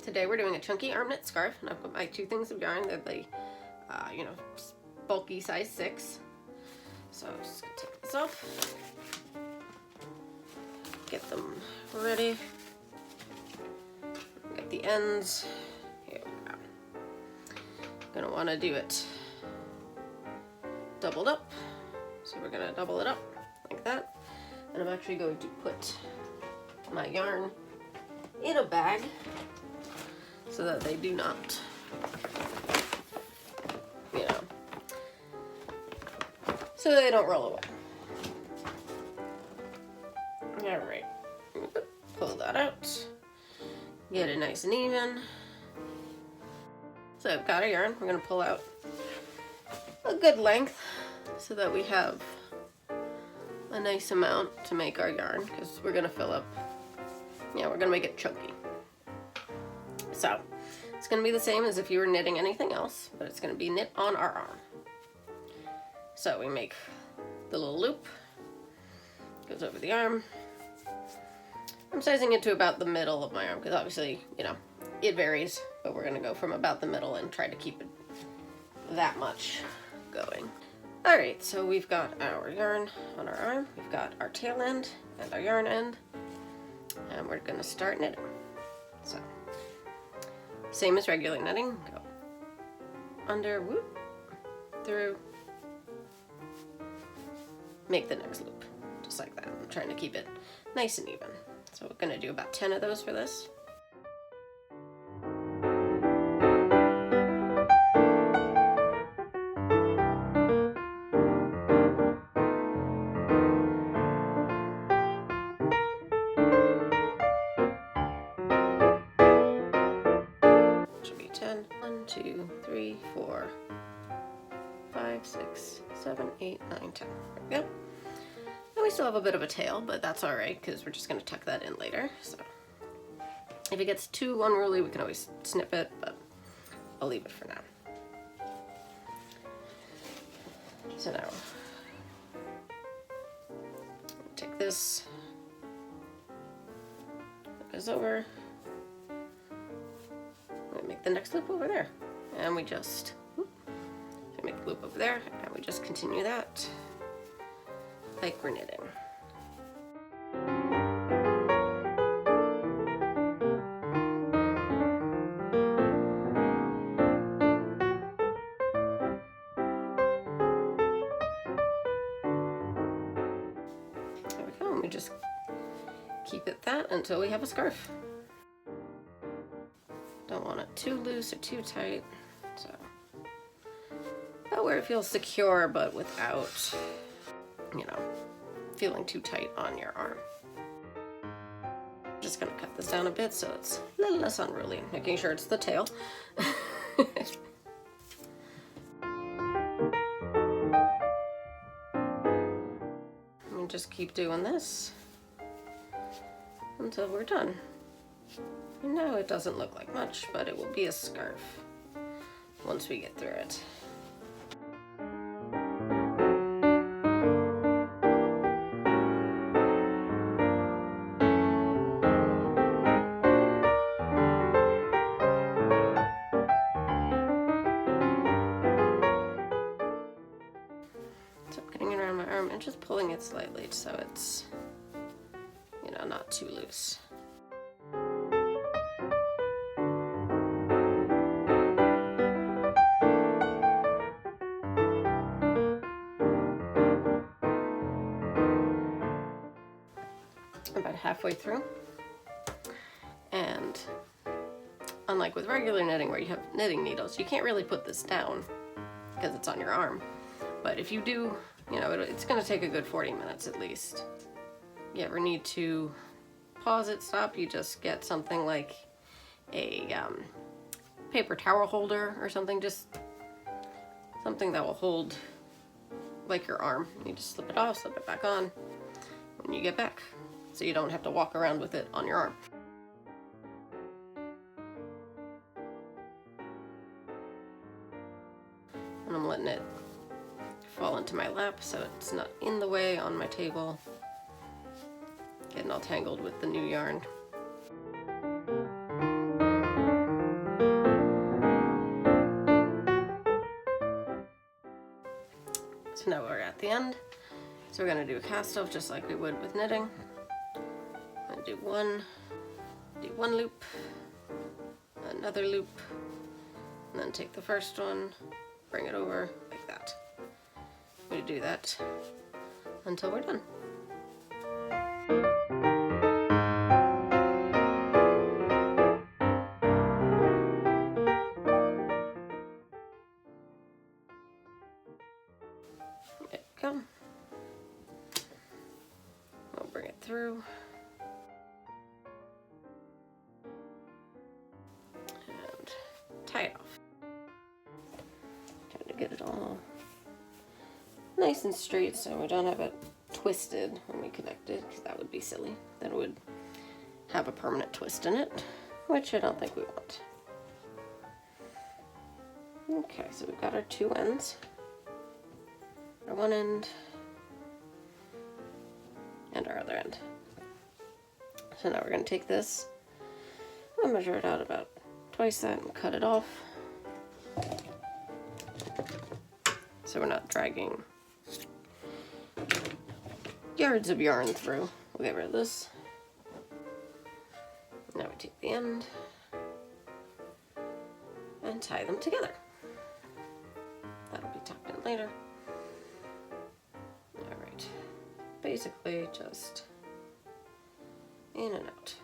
Today we're doing a chunky arm knit scarf, and I've got my 2 things of yarn. They're the, bulky size 6. So I'm just gonna take this off, get them ready, get the ends. Here we go. Gonna want to do it doubled up, so we're gonna double it up like that, and I'm actually going to put my yarn in a bag so that they do not, so they don't roll away. All right, pull that out, get it nice and even. So I've got our yarn. We're gonna pull out a good length so that we have a nice amount to make our yarn, because we're gonna fill up, we're gonna make it chunky. So it's gonna be the same as if you were knitting anything else, but it's gonna be knit on our arm. So we make the little loop, goes over the arm. I'm sizing it to about the middle of my arm, because obviously, it varies, but we're gonna go from about the middle and try to keep it that much going. All right, so we've got our yarn on our arm, we've got our tail end and our yarn end, and we're gonna start knitting. So, same as regular knitting, go under, whoop, through, make the next loop, just like that. I'm trying to keep it nice and even. So we're gonna do about 10 of those for this. Should be 10. 1, 2, 3, 4, 5, 6, 7, 8, 9, 10. There we go. And we still have a bit of a tail, but that's all right, because we're just going to tuck that in later. So if it gets too unruly, we can always snip it, but I'll leave it for now. So now, take this, it goes over, we make the next loop over there, and we just make a loop over there, and we just continue that like we're knitting. There we go, and we just keep it that until we have a scarf. Don't want it too loose or too tight, so about where it feels secure, but without, feeling too tight on your arm. Just gonna cut this down a bit so it's a little less unruly, making sure it's the tail. And just keep doing this until we're done. Now it doesn't look like much, but it will be a scarf once we get through it. So I'm getting it around my arm and just pulling it slightly so it's, not too loose. About halfway through, and unlike with regular knitting where you have knitting needles, you can't really put this down because it's on your arm, but if you do, it's going to take a good 40 minutes at least. You ever need to pause it, stop, you just get something like a paper towel holder or something, just something that will hold like your arm. You just slip it off, slip it back on when you get back, so you don't have to walk around with it on your arm. And I'm letting it fall into my lap so it's not in the way on my table, getting all tangled with the new yarn. end. So we're gonna do a cast off just like we would with knitting. I'm gonna do one loop, another loop, and then take the first one, bring it over like that. We do that until we're done. There we go. We'll bring it through. And tie it off. Trying to get it all nice and straight so we don't have it twisted when we connect it, because that would be silly. Then it would have a permanent twist in it, which I don't think we want. Okay, so we've got our two ends. Our one end and our other end. So now we're going to take this and measure it out about twice that and cut it off. So we're not dragging yards of yarn through. We'll get rid of this. Now we take the end and tie them together. That'll be tucked in later. Alright, basically just in and out.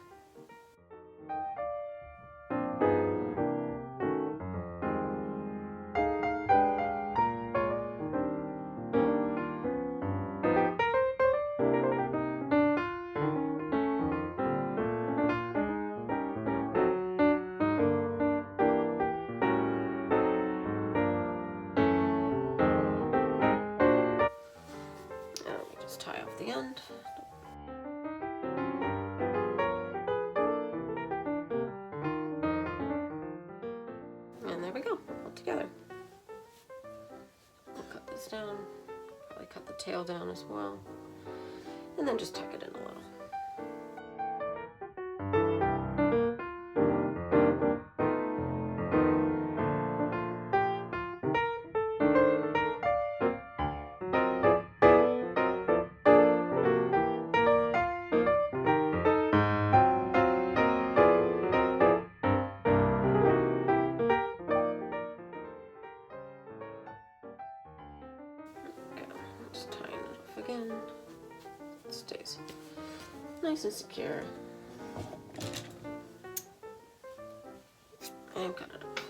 Just tie off the end. And there we go, all together. We'll cut this down, probably cut the tail down as well, and then just tuck it in a little. Just tying it off again. It stays nice and secure. And cut it off.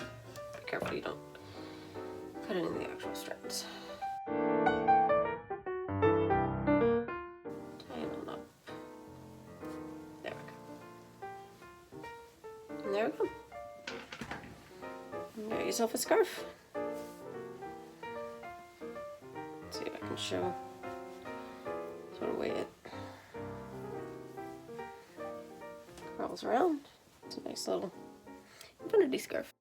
Okay. Be careful you don't cut it in the actual strands. Tie it on up. There we go. And there we go. You got yourself a scarf. See if I can show sort of way it curls around. It's a nice little infinity scarf.